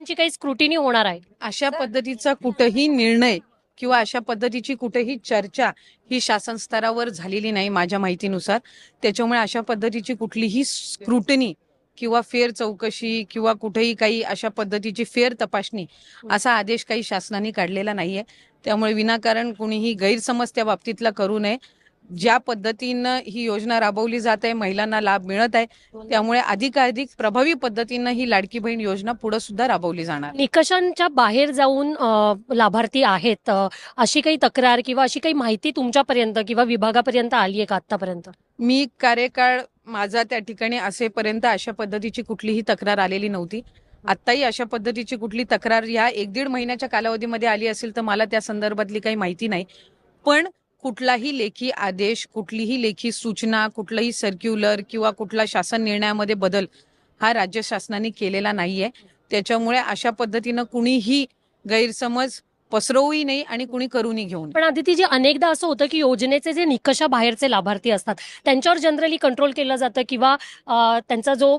ची काही स्क्रुटिनी होणार आहे? अशा पद्धतीचा कुठेही निर्णय किंवा अशा पद्धतीची कुठेही चर्चा ही शासन स्तरावर झालेली नाही माझ्या माहितीनुसार. त्याच्यामुळे अशा पद्धतीची कुठलीही स्क्रुटनी किंवा फेर चौकशी किंवा कुठेही काही अशा पद्धतीची फेर तपासणी असा आदेश काही शासनाने काढलेला नाहीये. त्यामुळे विनाकारण कुणीही गैरसमज त्या बाबतीतला करू नये. ज्या पद्धतीनं ही योजना राबवली जात आहे, महिलांना लाभ मिळत आहे, त्यामुळे अधिकाधिक प्रभावी पद्धतीनं ही लाडकी बहीण योजना पुढे सुद्धा राबवली जाणार. निकषांच्या बाहेर जाऊन लाभार्थी आहेत, अशी काही तक्रार किंवा अशी काही माहिती तुमच्यापर्यंत किंवा विभागापर्यंत आली आहे का आतापर्यंत? मी कार्यकाळ माझा त्या ठिकाणी असेपर्यंत अशा पद्धतीची कुठलीही तक्रार आलेली नव्हती. आत्ताही अशा पद्धतीची कुठली तक्रार या 1-1.5 महिन्याच्या कालावधीमध्ये आली असेल तर मला त्या संदर्भातली काही माहिती नाही. पण कुठलाही लेखी आदेश, कुठलीही लेखी सूचना, कुठलाही सर्क्युलर किंवा कुठला शासन निर्णयामध्ये बदल हा राज्य शासनाने केलेला नाहीये. त्याच्यामुळे अशा पद्धतीनं कुणीही गैरसमज पसरवूही नाही आणि कुणी करूनही घेऊ नये. पण आदिती, जे अनेकदा असं होतं की योजनेचे जे निकषाबाहेरचे लाभार्थी असतात त्यांच्यावर जनरली कंट्रोल केलं जातं किंवा त्यांचा जो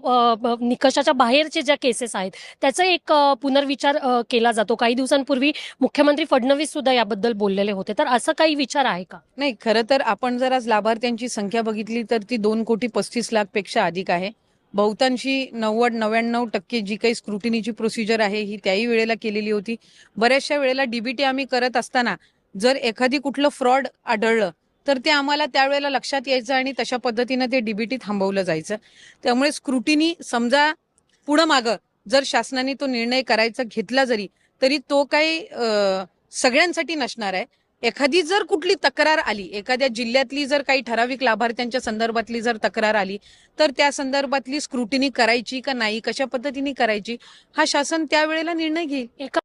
निकषाच्या बाहेरचे ज्या केसेस आहेत त्याचा एक पुनर्विचार केला जातो. काही दिवसांपूर्वी मुख्यमंत्री फडणवीस सुद्धा याबद्दल बोललेले होते. तर असं काही विचार आहे का? नाही, खरं तर आपण जर आज लाभार्थ्यांची संख्या बघितली तर ती 2,35,00,000 पेक्षा अधिक आहे. बहुतांशी 90-99% जी काही स्क्रुटिनीची प्रोसिजर आहे ही त्याही वेळेला केलेली होती. बऱ्याचशा वेळेला डीबीटी आम्ही करत असताना जर एखादी कुठलं फ्रॉड आढळलं तर ते आम्हाला त्यावेळेला लक्षात यायचं आणि तशा पद्धतीनं ते डीबीटी थांबवलं जायचं. त्यामुळे स्क्रुटिनी समजा पुढं मागं जर शासनाने तो निर्णय करायचा घेतला तरी तो काही सगळ्यांसाठी नसणार आहे. एखादी जर कुठली तक्रार आली, एखाद्या जिल्ह्यातली जर काही ठराविक लाभार्थ्यांच्या संदर्भातली जर तक्रार आली तर त्या संदर्भातली स्क्रुटिनी करायची का नाही, कशा पद्धतीने करायची हा शासन त्यावेळेला निर्णय घेईल.